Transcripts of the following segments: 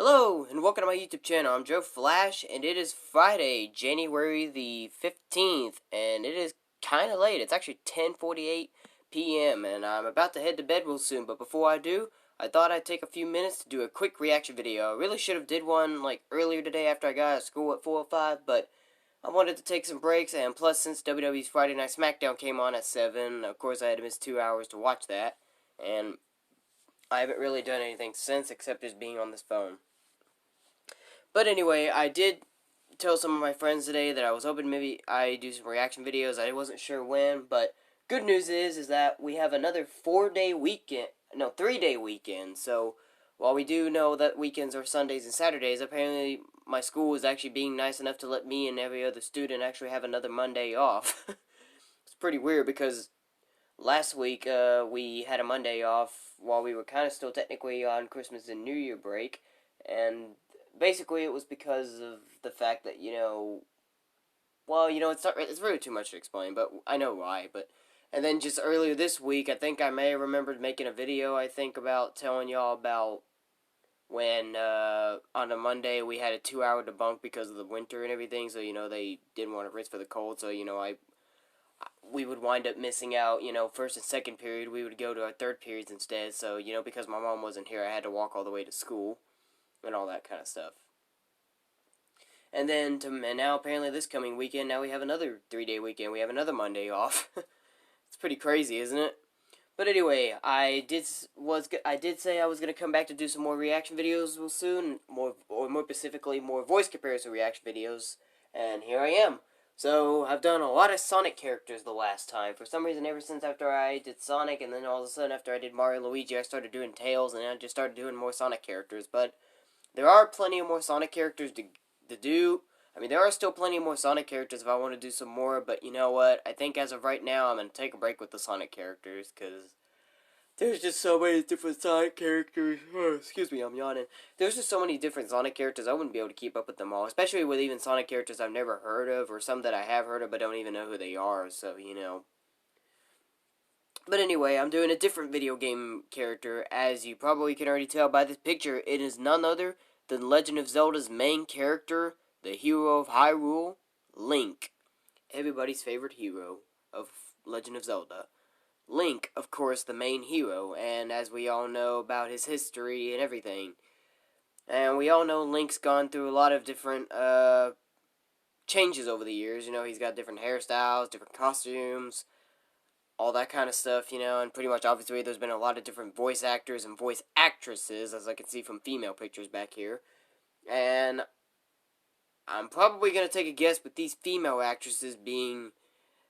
Hello, and welcome to my YouTube channel. I'm Joe Flash, and it is Friday, January the 15th, and it is kind of late. It's actually 10:48 p.m., and I'm about to head to bed real soon, but before I do, I thought I'd take a few minutes to do a quick reaction video. I really should have did one, like, earlier today after I got out of school at 4:05, but I wanted to take some breaks, and plus, since WWE's Friday Night SmackDown came on at 7, of course I had to miss 2 hours to watch that, and I haven't really done anything since except just being on this phone. But anyway, I did tell some of my friends today that I was hoping maybe I do some reaction videos. I wasn't sure when, but good news is that we have another 4-day weekend, no, 3-day weekend. So while we do know that weekends are Sundays and Saturdays, apparently my school is actually being nice enough to let me and every other student actually have another Monday off. It's pretty weird because last week we had a Monday off while we were kind of still technically on Christmas and New Year break, and basically it was because of the fact that, well, it's really too much to explain, but I know why. But and then just earlier this week, I think I may have remembered making a video, I think, about telling y'all about when on a Monday we had a 2-hour debunk because of the winter and everything, so they didn't want to risk for the cold, so we would wind up missing out, first and second period. We would go to our third periods instead, so because my mom wasn't here, I had to walk all the way to school and all that kind of stuff. And then and now apparently this coming weekend, now we have another 3-day weekend. We have another Monday off. It's pretty crazy, isn't it? But anyway, I did say I was gonna come back to do some more reaction videos real soon, more specifically more voice comparison reaction videos, and here I am. So I've done a lot of Sonic characters the last time. For some reason, ever since after I did Sonic, and then all of a sudden after I did Mario and Luigi, I started doing Tails, and I just started doing more Sonic characters. But there are plenty of more Sonic characters to do. I mean, there are still plenty more Sonic characters if I want to do some more, but you know what? I think as of right now, I'm going to take a break with the Sonic characters, because there's just so many different Sonic characters. Oh, excuse me, I'm yawning. There's just so many different Sonic characters, I wouldn't be able to keep up with them all, especially with even Sonic characters I've never heard of, or some that I have heard of but don't even know who they are, so, But anyway, I'm doing a different video game character. As you probably can already tell by this picture, it is none other than Legend of Zelda's main character, the hero of Hyrule, Link. Everybody's favorite hero of Legend of Zelda. Link, of course, the main hero, and as we all know about his history and everything. And we all know Link's gone through a lot of different changes over the years. He's got different hairstyles, different costumes, all that kind of stuff, and pretty much obviously there's been a lot of different voice actors and voice actresses, as I can see from female pictures back here. And I'm probably going to take a guess with these female actresses being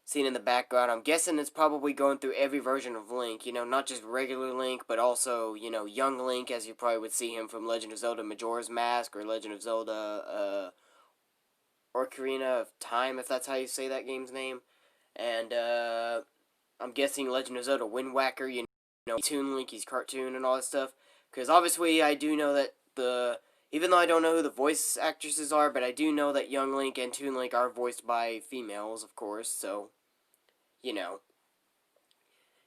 seen in the background. I'm guessing it's probably going through every version of Link, not just regular Link, but also, young Link, as you probably would see him from Legend of Zelda Majora's Mask, or Legend of Zelda, Ocarina of Time, if that's how you say that game's name. And, I'm guessing Legend of Zelda Wind Waker, Toon Link, he's cartoon and all that stuff. Because obviously I do know that even though I don't know who the voice actresses are, but I do know that Young Link and Toon Link are voiced by females, of course, so,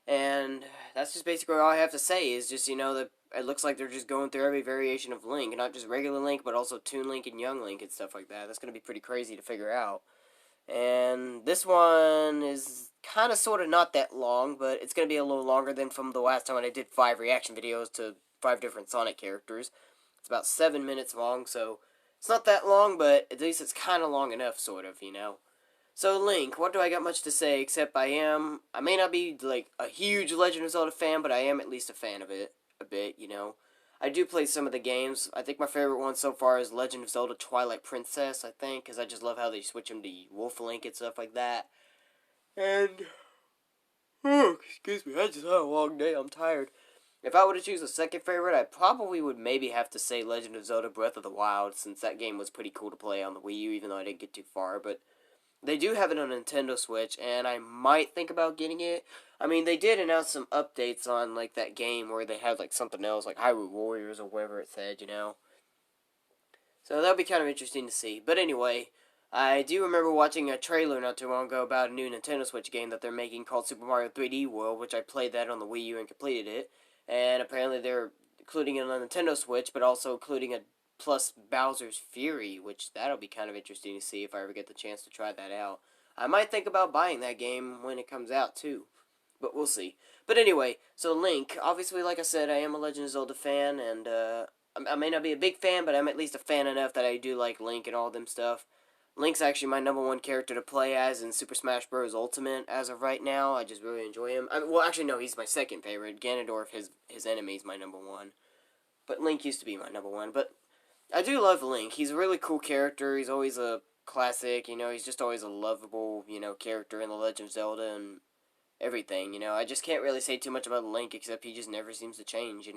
And that's just basically all I have to say, is just, that it looks like they're just going through every variation of Link, not just regular Link, but also Toon Link and Young Link and stuff like that. That's going to be pretty crazy to figure out. And this one is kind of sort of not that long, but it's going to be a little longer than from the last time when I did 5 reaction videos to 5 different Sonic characters. It's about 7 minutes long, so it's not that long, but at least it's kind of long enough, sort of, So Link, what do I got much to say, except I may not be, like, a huge Legend of Zelda fan, but I am at least a fan of it, a bit, I do play some of the games. I think my favorite one so far is Legend of Zelda Twilight Princess, I think, because I just love how they switch him to Wolf Link and stuff like that. And, oh, excuse me, I just had a long day, I'm tired. If I were to choose a second favorite, I probably would maybe have to say Legend of Zelda Breath of the Wild, since that game was pretty cool to play on the Wii U, even though I didn't get too far, but they do have it on Nintendo Switch, and I might think about getting it. I mean, they did announce some updates on, like, that game where they had, like, something else, like Hyrule Warriors or whatever it said, So that'll be kind of interesting to see. But anyway, I do remember watching a trailer not too long ago about a new Nintendo Switch game that they're making called Super Mario 3D World, which I played that on the Wii U and completed it. And apparently they're including it on the Nintendo Switch, but also including a plus Bowser's Fury, which that'll be kind of interesting to see if I ever get the chance to try that out. I might think about buying that game when it comes out, too. But we'll see. But anyway, so Link, obviously, like I said, I am a Legend of Zelda fan, and I may not be a big fan, but I'm at least a fan enough that I do like Link and all them stuff. Link's actually my #1 character to play as in Super Smash Bros. Ultimate as of right now. I just really enjoy him. Well, actually, no, he's my second favorite. Ganondorf, his enemy, is my #1. But Link used to be my #1. But I do love Link. He's a really cool character. He's always a classic, he's just always a lovable, character in The Legend of Zelda and everything, I just can't really say too much about Link except he just never seems to change.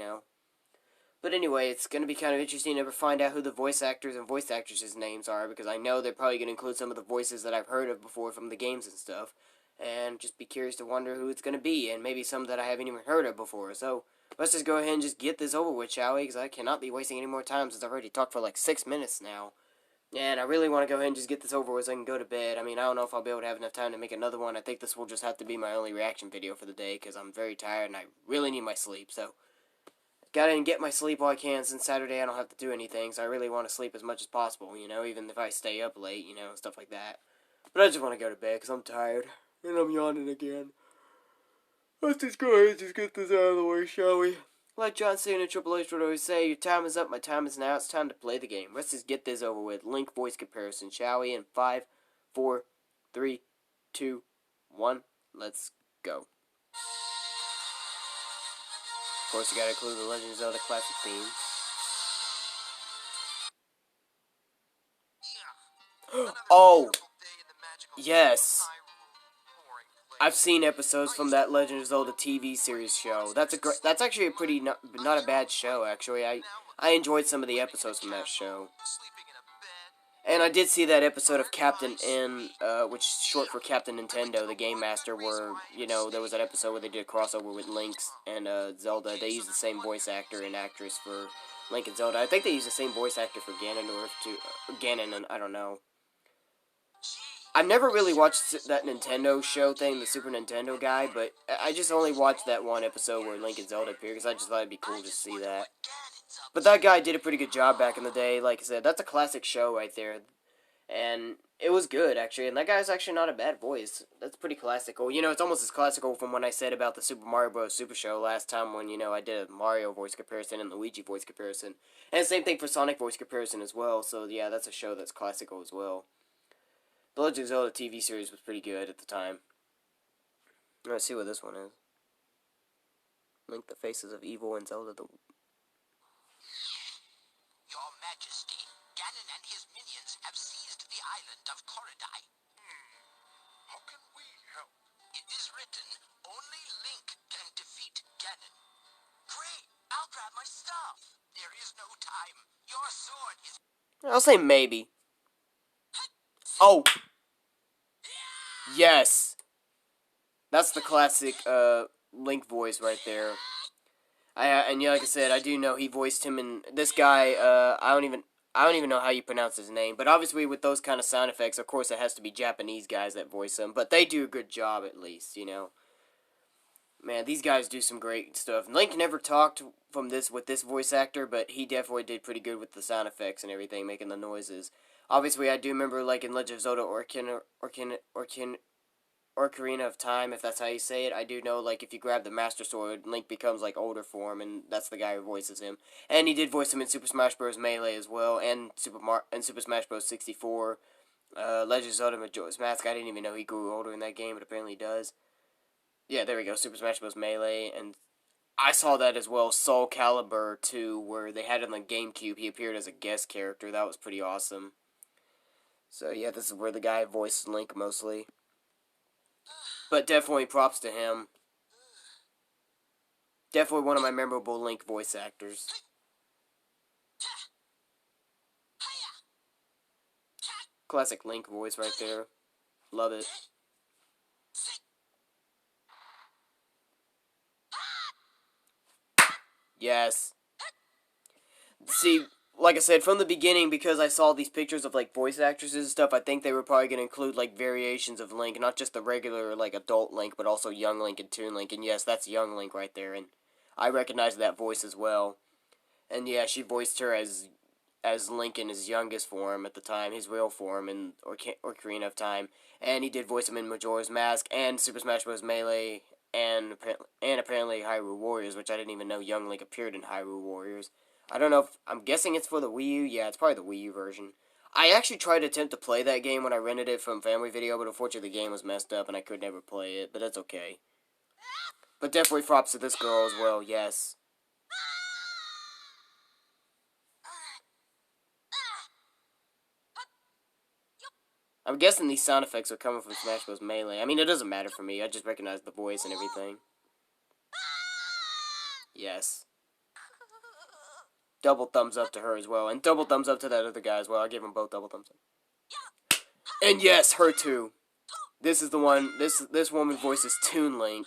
But anyway, it's going to be kind of interesting to find out who the voice actors and voice actresses' names are, because I know they're probably going to include some of the voices that I've heard of before from the games and stuff, and just be curious to wonder who it's going to be, and maybe some that I haven't even heard of before. So let's just go ahead and just get this over with, shall we? Because I cannot be wasting any more time since I've already talked for like 6 minutes now. And I really want to go ahead and just get this over with so I can go to bed. I mean, I don't know if I'll be able to have enough time to make another one. I think this will just have to be my only reaction video for the day because I'm very tired and I really need my sleep. So, gotta get my sleep while I can since Saturday I don't have to do anything. So I really want to sleep as much as possible, even if I stay up late, stuff like that. But I just want to go to bed because I'm tired. And I'm yawning again. Let's just go ahead and just get this out of the way, shall we? Like John Cena and Triple H would always say, your time is up, my time is now, it's time to play the game. Let's just get this over with. Link voice comparison, shall we? In 5, 4, 3, 2, 1, let's go. Of course, you gotta include the Legend of Zelda classic theme. Oh! Yes! I've seen episodes from that Legend of Zelda TV series show. That's actually a pretty not a bad show, actually. I enjoyed some of the episodes from that show. And I did see that episode of Captain N, which is short for Captain Nintendo, the Game Master, where, there was that episode where they did a crossover with Link and Zelda. They used the same voice actor and actress for Link and Zelda. I think they used the same voice actor for Ganondorf, too. Ganon, I don't know. I've never really watched that Nintendo show thing, the Super Nintendo guy, but I just only watched that one episode where Link and Zelda appear, because I just thought it'd be cool to see that. But that guy did a pretty good job back in the day, like I said, that's a classic show right there. And it was good, actually, and that guy's actually not a bad voice. That's pretty classical. It's almost as classical from when I said about the Super Mario Bros. Super Show last time when, I did a Mario voice comparison and Luigi voice comparison. And the same thing for Sonic voice comparison as well, so yeah, that's a show that's classical as well. The Legend of Zelda TV series was pretty good at the time. Let's see what this one is. Link the Faces of Evil and Zelda the... Your Majesty, Ganon and his minions have seized the island of Koridai. How can we help? It is written, only Link can defeat Ganon. Great, I'll grab my staff. There is no time. Your sword is... I'll say maybe. Oh! Yes! That's the classic, Link voice right there. And yeah, like I said, I do know he voiced him in... This guy, I don't even know how you pronounce his name. But obviously with those kind of sound effects, of course it has to be Japanese guys that voice him. But they do a good job at least, Man, these guys do some great stuff. Link never talked with this voice actor, but he definitely did pretty good with the sound effects and everything, making the noises. Obviously, I do remember, like, in Legend of Zelda Ocarina of Time, if that's how you say it, I do know, like, if you grab the Master Sword, Link becomes, like, older form, and that's the guy who voices him. And he did voice him in Super Smash Bros. Melee as well, and Super Smash Bros. 64. Legend of Zelda Majora's Mask, I didn't even know he grew older in that game, but apparently he does. Yeah, there we go, Super Smash Bros. Melee, and I saw that as well, Soul Calibur 2, where they had it on the GameCube. He appeared as a guest character. That was pretty awesome. So, yeah, this is where the guy voiced Link mostly. But definitely props to him. Definitely one of my memorable Link voice actors. Classic Link voice right there. Love it. Yes. See, like I said, from the beginning, because I saw these pictures of, like, voice actresses and stuff, I think they were probably going to include, like, variations of Link, not just the regular, like, adult Link, but also young Link and Toon Link, and yes, that's young Link right there, and I recognize that voice as well. And yeah, she voiced her as as Link in his youngest form at the time, his real form in Ocarina of Time, and he did voice him in Majora's Mask and Super Smash Bros. Melee, and apparently Hyrule Warriors, which I didn't even know young Link appeared in Hyrule Warriors. I don't know if I'm guessing it's for the Wii U. Yeah, it's probably the Wii U version. I actually tried to attempt to play that game when I rented it from Family Video, but unfortunately the game was messed up and I could never play it. But that's okay. But definitely props to this girl as well. Yes. I'm guessing these sound effects are coming from Smash Bros. Melee. I mean, it doesn't matter for me. I just recognize the voice and everything. Yes. Double thumbs up to her as well. And double thumbs up to that other guy as well. I give them both double thumbs up. And yes, her too. This is the one, this woman voices Toon Link.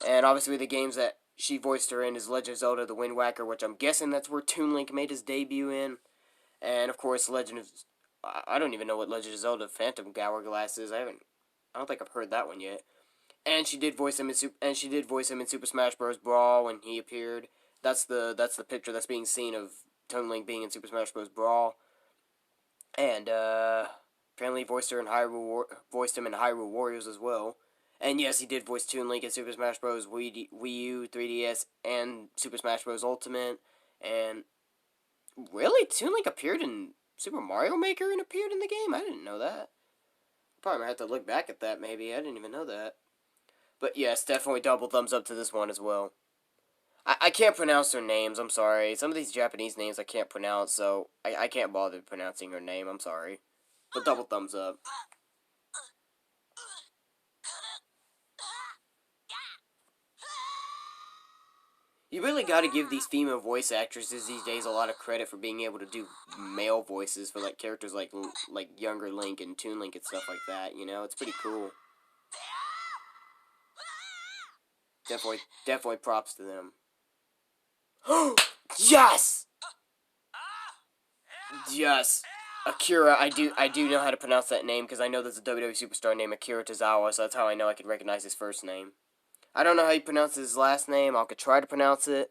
And obviously the games that she voiced her in is Legend of Zelda The Wind Waker, which I'm guessing that's where Toon Link made his debut in. And of course I don't even know what Legend of Zelda Phantom Hourglass is. I don't think I've heard that one yet. And she did voice him in Super Smash Bros. Brawl when he appeared. That's the picture that's being seen of Toon Link being in Super Smash Bros. Brawl. And apparently voiced him in Hyrule Warriors as well. And yes, he did voice Toon Link in Super Smash Bros. Wii U, 3DS, and Super Smash Bros. Ultimate. And really, Toon Link appeared in Super Mario Maker and appeared in the game? I didn't know that. Probably might have to look back at that, maybe. I didn't even know that. But yes, definitely double thumbs up to this one as well. I can't pronounce her names, I'm sorry. Some of these Japanese names I can't pronounce, so I can't bother pronouncing her name, I'm sorry. But double thumbs up. You really gotta give these female voice actresses these days a lot of credit for being able to do male voices for like characters like younger Link and Toon Link and stuff like that, you know? It's pretty cool. Definitely props to them. Yes! Yes! Akira, I do know how to pronounce that name because I know there's a WWE superstar named Akira Tozawa, so that's how I know I could recognize his first name. I don't know how you pronounce his last name. I could try to pronounce it.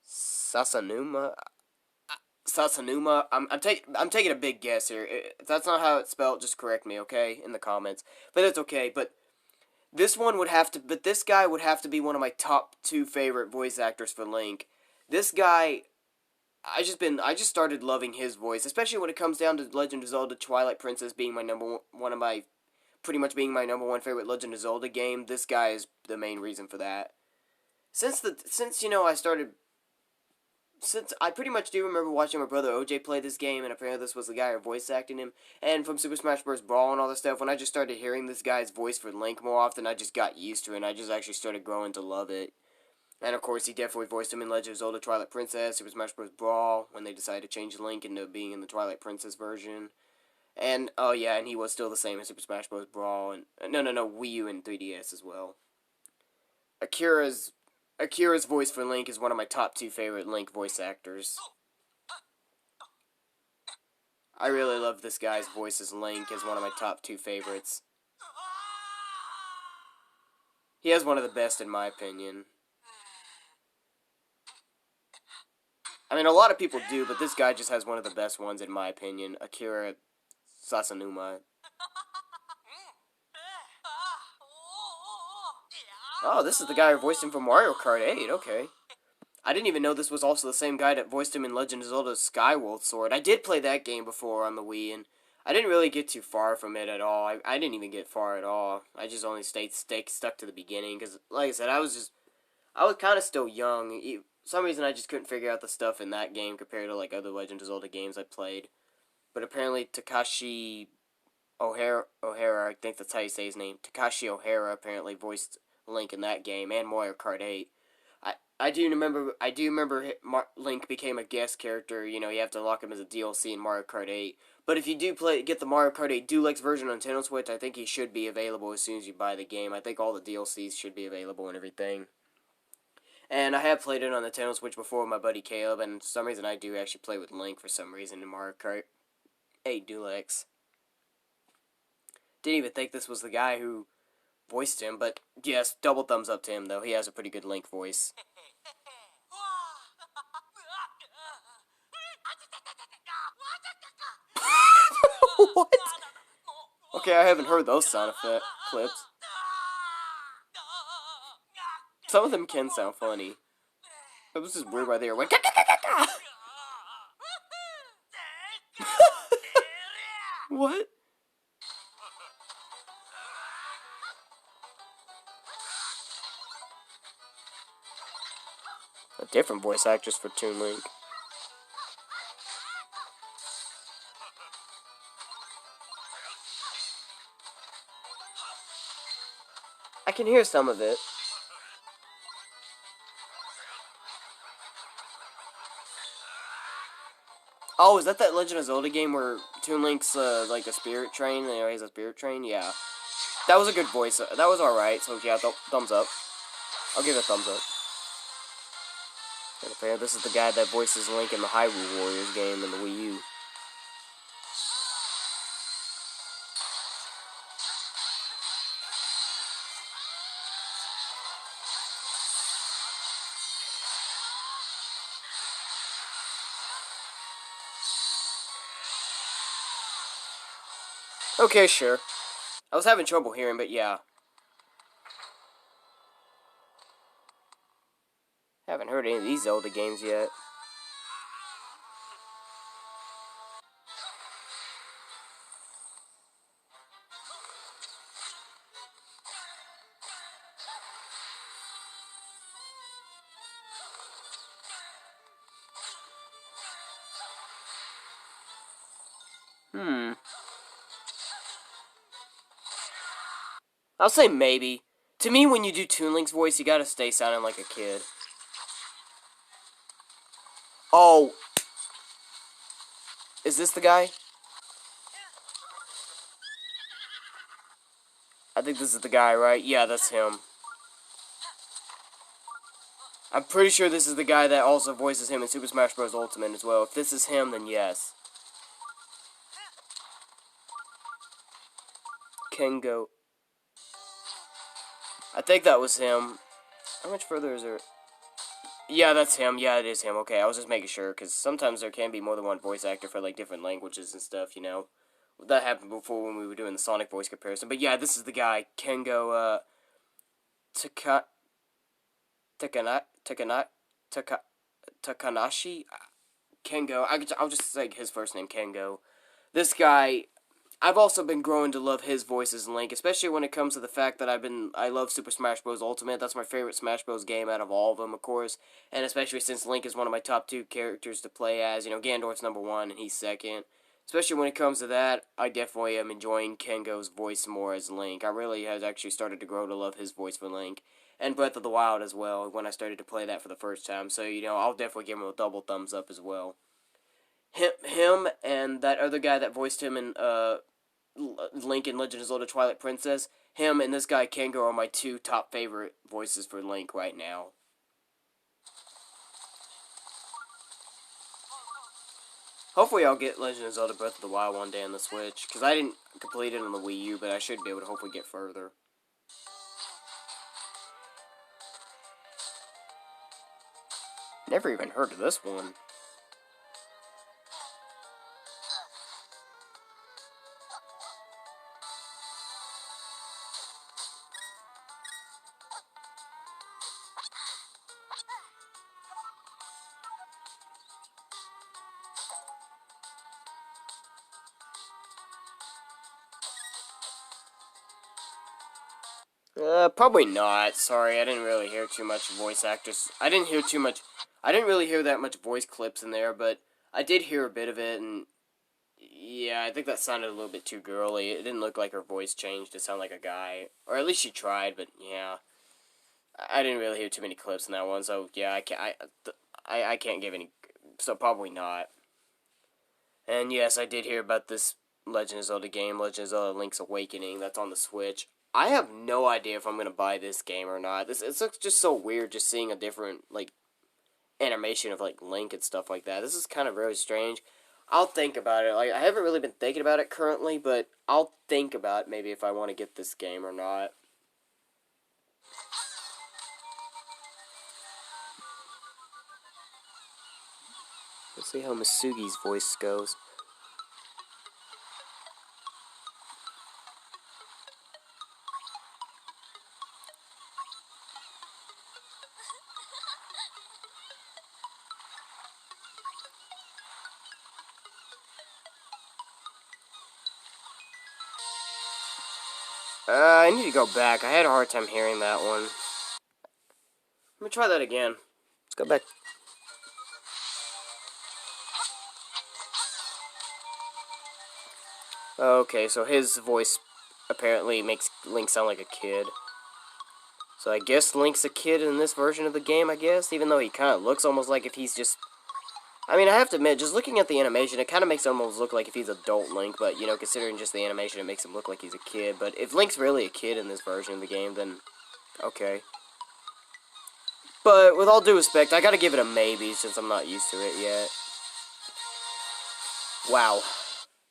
Sasanuma. Sasanuma. I'm taking a big guess here. If that's not how it's spelled, just correct me, okay, in the comments. But it's okay. But this guy would have to be one of my top 2 favorite voice actors for Link. This guy, I just started loving his voice, especially when it comes down to Legend of Zelda: Twilight Princess being pretty much being my number 1 favorite Legend of Zelda game. This guy is the main reason for that. Since I pretty much do remember watching my brother OJ play this game, and apparently this was the guy who voice acting him, and from Super Smash Bros. Brawl and all this stuff, when I just started hearing this guy's voice for Link more often, I just got used to it, and I just actually started growing to love it. And of course, he definitely voiced him in Legend of Zelda: Twilight Princess, Super Smash Bros. Brawl, when they decided to change Link into being in the Twilight Princess version. And, oh yeah, and he was still the same in Super Smash Bros. Brawl, and, no, Wii U and 3DS as well. Akira's voice for Link is one of my top 2 favorite Link voice actors. I really love this guy's voice as Link as one of my top 2 favorites. He has one of the best in my opinion. I mean, a lot of people do, but this guy just has one of the best ones in my opinion. Akira Sasanuma. Oh, this is the guy who voiced him for Mario Kart 8, okay. I didn't even know this was also the same guy that voiced him in Legend of Zelda Skyward Sword. I did play that game before on the Wii, and I didn't really get too far from it at all. I didn't even get far at all. I just only stuck to the beginning, because, like I said, I was kind of still young. For some reason, I just couldn't figure out the stuff in that game compared to, like, other Legend of Zelda games I played. But apparently, Takashi O'Hara, I think that's how you say his name. Takashi O'Hara apparently voiced Link in that game and Mario Kart 8. I do remember Link became a guest character. You know, you have to unlock him as a DLC in Mario Kart 8. But if you do get the Mario Kart 8 Deluxe version on Nintendo Switch, I think he should be available as soon as you buy the game. I think all the DLCs should be available and everything. And I have played it on the Nintendo Switch before with my buddy Caleb, and for some reason I do actually play with Link for some reason in Mario Kart 8 Deluxe. Didn't even think this was the guy who voiced him, but yes, double thumbs up to him, though. He has a pretty good Link voice. What? Okay, I haven't heard those sound effect clips. Some of them can sound funny. That was just weird right there. Went, what? A different voice actress for Toon Link. I can hear some of it. Oh, is that Legend of Zelda game where Toon Link's like a spirit train? You know, he's a spirit train. Yeah, that was a good voice. That was all right. So yeah, thumbs up. I'll give it a thumbs up. And this is the guy that voices Link in the Hyrule Warriors game in the Wii U. Okay, sure. I was having trouble hearing, but yeah. Haven't heard any of these Zelda games yet. I'll say maybe. To me, when you do Toon Link's voice, you gotta stay sounding like a kid. Oh. Is this the guy? I think this is the guy, right? Yeah, that's him. I'm pretty sure this is the guy that also voices him in Super Smash Bros. Ultimate as well. If this is him, then yes. Kengo. I think that was him. How much further is there? Yeah, that's him. Yeah, it is him. Okay, I was just making sure, because sometimes there can be more than one voice actor for, like, different languages and stuff, you know? That happened before when we were doing the Sonic voice comparison. But yeah, this is the guy, Kengo, Taka... Takanashi? Kengo. I'll just say his first name, Kengo. This guy, I've also been growing to love his voice as Link, especially when it comes to the fact that I love Super Smash Bros. Ultimate. That's my favorite Smash Bros. Game out of all of them, of course. And especially since Link is one of my top 2 characters to play as. You know, Ganondorf's #1 and he's second. Especially when it comes to that, I definitely am enjoying Kengo's voice more as Link. I really have actually started to grow to love his voice for Link. And Breath of the Wild as well, when I started to play that for the first time. So, you know, I'll definitely give him a double thumbs up as well. Him and that other guy that voiced him in Link in Legend of Zelda Twilight Princess, him and this guy Kengo are my 2 top favorite voices for Link right now. Hopefully I'll get Legend of Zelda Breath of the Wild one day on the Switch, because I didn't complete it on the Wii U, but I should be able to hopefully get further. Never even heard of this one. Probably not. Sorry, I didn't really hear too much voice actors. I didn't really hear that much voice clips in there, but I did hear a bit of it, and yeah, I think that sounded a little bit too girly. It didn't look like her voice changed to sound like a guy. Or at least she tried, but yeah. I didn't really hear too many clips in that one, so yeah, I can't give any, so probably not. And yes, I did hear about this Legend of Zelda game, Legend of Zelda Link's Awakening, that's on the Switch. I have no idea if I'm gonna buy this game or not. It looks just so weird, just seeing a different like animation of like Link and stuff like that. This is kind of very strange. I'll think about it. Like I haven't really been thinking about it currently, but I'll think about maybe if I want to get this game or not. Let's see how Masugi's voice goes. I need to go back. I had a hard time hearing that one. Let me try that again. Let's go back. Okay, so his voice apparently makes Link sound like a kid. So I guess Link's a kid in this version of the game, I guess, even though he kind of looks almost like if he's just... I mean, I have to admit, just looking at the animation, it kind of makes him almost look like if he's adult Link, but, you know, considering just the animation, it makes him look like he's a kid. But if Link's really a kid in this version of the game, then okay. But with all due respect, I gotta give it a maybe since I'm not used to it yet. Wow.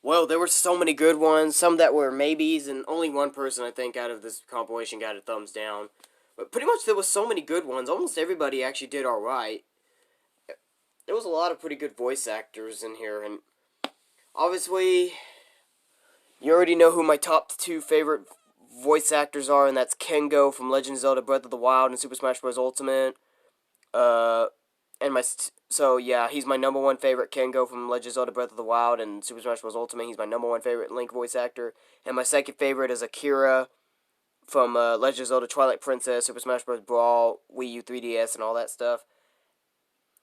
Well, there were so many good ones, some that were maybes, and only one person, I think, out of this compilation got a thumbs down. But pretty much there was so many good ones. Almost everybody actually did alright. There was a lot of pretty good voice actors in here, and obviously, you already know who my top two favorite voice actors are, and that's Kengo from Legend of Zelda Breath of the Wild and Super Smash Bros. Ultimate. So yeah, he's my number one favorite, Kengo from Legend of Zelda Breath of the Wild and Super Smash Bros. Ultimate. He's my number one favorite Link voice actor. And my second favorite is Akira from Legend of Zelda Twilight Princess, Super Smash Bros. Brawl, Wii U 3DS, and all that stuff.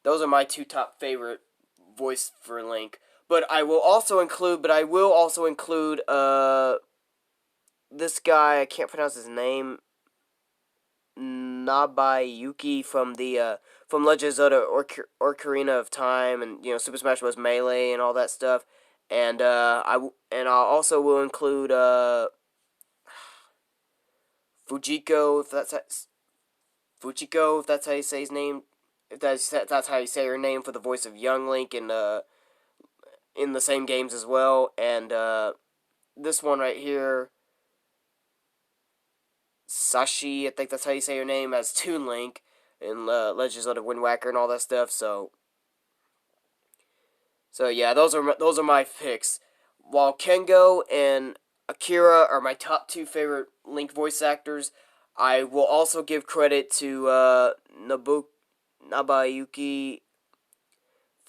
Those are my two top favorite voice for Link. But I will also include, this guy, I can't pronounce his name, Nabayuki from Legend of Zelda Ocarina of Time and, you know, Super Smash Bros. Melee and all that stuff. And I also will include Fujiko, if that's how you say his name, if that's how you say her name, for the voice of Young Link in the same games as well. And this one right here, Sashi, I think that's how you say her name, as Toon Link in Legend of Zelda Wind Waker and all that stuff. So yeah, those are my picks. While Kengo and Akira are my top two favorite Link voice actors, I will also give credit to Nabayuki,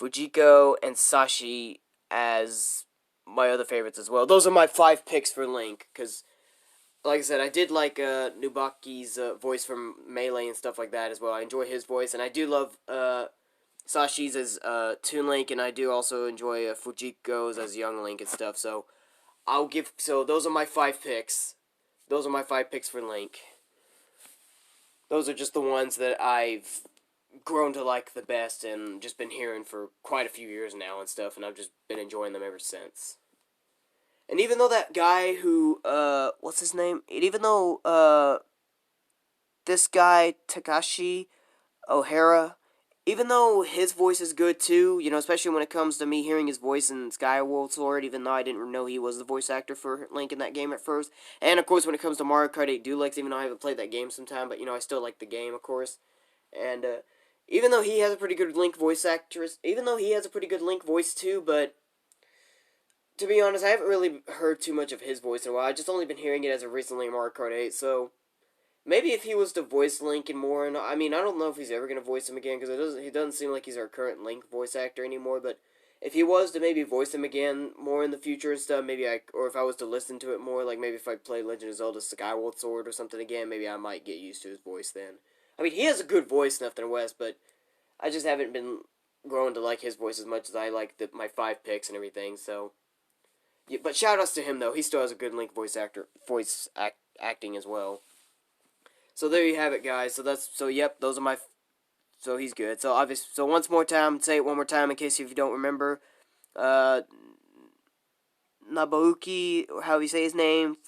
Fujiko, and Sashi as my other favorites as well. Those are my 5 picks for Link, because, like I said, I did like Nubaki's voice from Melee and stuff like that as well. I enjoy his voice, and I do love Sashi's as Toon Link, and I do also enjoy Fujiko's as Young Link and stuff. So those are my 5 picks. Those are my 5 picks for Link. Those are just the ones that I've grown to like the best and just been hearing for quite a few years now and stuff, and I've just been enjoying them ever since. And even though that guy who, what's his name? Even though, this guy, Takashi O'Hara, even though his voice is good too, you know, especially when it comes to me hearing his voice in Skyward Sword, even though I didn't know he was the voice actor for Link in that game at first. And, of course, when it comes to Mario Kart 8 Deluxe, even though I haven't played that game sometime, but, you know, I still like the game, of course. And, even though he has a pretty good Link voice actress, even though he has a pretty good Link voice too, but to be honest, I haven't really heard too much of his voice in a while. I've just only been hearing it as of recently in Mario Kart 8, so maybe if he was to voice Link and more, and I mean, I don't know if he's ever going to voice him again, because he doesn't seem like he's our current Link voice actor anymore, but if he was to maybe voice him again more in the future and stuff, or if I was to listen to it more, like maybe if I play Legend of Zelda Skyward Sword or something again, maybe I might get used to his voice then. I mean, he has a good voice, nothing less, but I just haven't been growing to like his voice as much as I like my 5 picks and everything, so yeah, but shout-outs to him, though. He still has a good Link acting as well. So there you have it, guys. Yep, those are my... So he's good. So once more time, say it one more time in case if you don't remember. Nabuki, or how you say his name,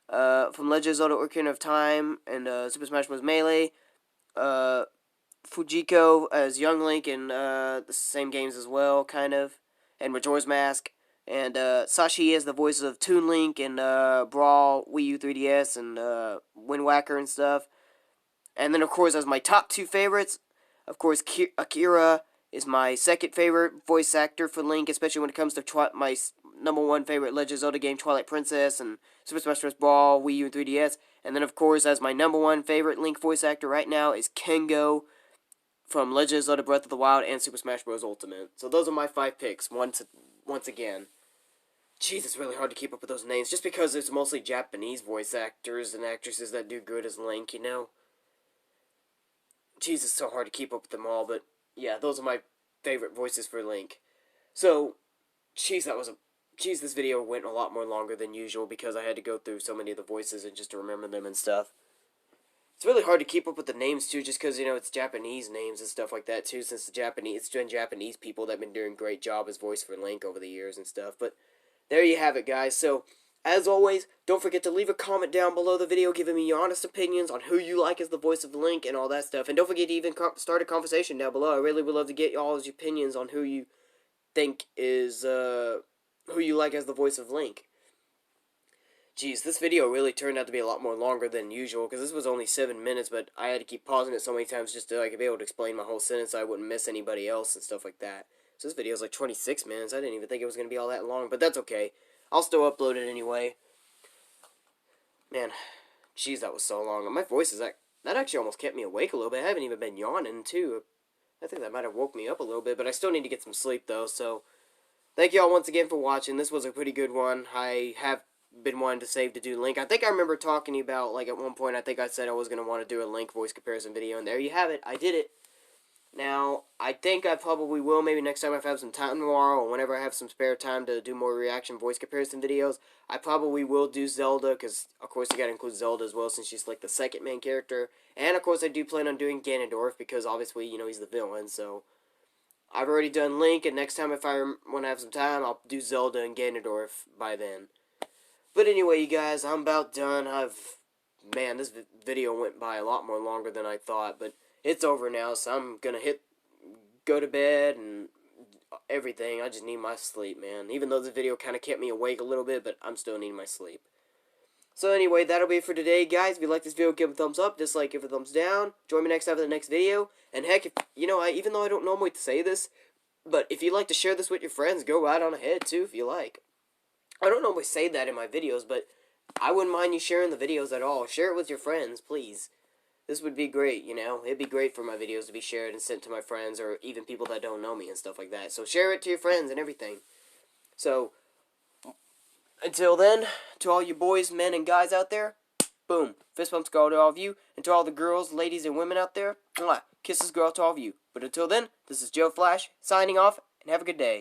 from Legend of Zelda Ocarina of Time and Super Smash Bros. Melee. Fujiko as Young Link in the same games as well, kind of. And Majora's Mask. And Sashi is the voice of Toon Link and Brawl, Wii U 3DS, and Wind Waker and stuff. And then, of course, as my top 2 favorites, of course, Akira is my second favorite voice actor for Link, especially when it comes to my number 1 favorite Legend of Zelda game, Twilight Princess, and Super Smash Bros. Brawl, Wii U, and 3DS. And then, of course, as my number 1 favorite Link voice actor right now is Kengo from Legend of Zelda Breath of the Wild and Super Smash Bros. Ultimate. So those are my 5 picks, once again. Jeez, it's really hard to keep up with those names, just because it's mostly Japanese voice actors and actresses that do good as Link, you know? Jeez, it's so hard to keep up with them all, but yeah, those are my favorite voices for Link. So, jeez, this video went a lot more longer than usual because I had to go through so many of the voices and just to remember them and stuff. It's really hard to keep up with the names too, just because, you know, it's Japanese names and stuff like that too, since it's been Japanese people that have been doing a great job as voice for Link over the years and stuff. But there you have it, guys. So, as always, don't forget to leave a comment down below the video giving me your honest opinions on who you like as the voice of Link and all that stuff. And don't forget to even start a conversation down below. I really would love to get y'all's opinions on who you think is, who you like as the voice of Link. Jeez, this video really turned out to be a lot more longer than usual, because this was only 7 minutes, but I had to keep pausing it so many times just to like be able to explain my whole sentence so I wouldn't miss anybody else and stuff like that. So this video is like 26 minutes. I didn't even think it was going to be all that long, but that's okay. I'll still upload it anyway. Man, jeez, that was so long. My voice is that actually almost kept me awake a little bit. I haven't even been yawning, too. I think that might have woke me up a little bit, but I still need to get some sleep, though, so thank y'all once again for watching. This was a pretty good one. I have been wanting to save to do Link. I think I remember talking about, like, at one point, I think I said I was going to want to do a Link voice comparison video, and there you have it. I did it. Now, I think I probably will, maybe next time if I have some time tomorrow, or whenever I have some spare time to do more reaction voice comparison videos, I probably will do Zelda, because, of course, you gotta include Zelda as well, since she's, like, the second main character. And, of course, I do plan on doing Ganondorf, because, obviously, you know, he's the villain, so I've already done Link, and next time if I want to have some time, I'll do Zelda and Ganondorf by then. But anyway, you guys, I'm about done. Man, this video went by a lot more longer than I thought, but it's over now, so I'm gonna go to bed and everything. I just need my sleep, man. Even though this video kind of kept me awake a little bit, but I'm still needing my sleep. So anyway, that'll be it for today, guys. If you like this video, give it a thumbs up. Dislike, give it a thumbs down. Join me next time for the next video. And heck, if, you know, even though I don't normally say this, but if you'd like to share this with your friends, go right on ahead, too, if you like. I don't normally say that in my videos, but I wouldn't mind you sharing the videos at all. Share it with your friends, please. This would be great, you know. It'd be great for my videos to be shared and sent to my friends or even people that don't know me and stuff like that. So share it to your friends and everything. So, until then, to all you boys, men, and guys out there, boom. Fist bumps go to all of you. And to all the girls, ladies, and women out there, mwah, kisses go out to all of you. But until then, this is Joe Flash, signing off, and have a good day.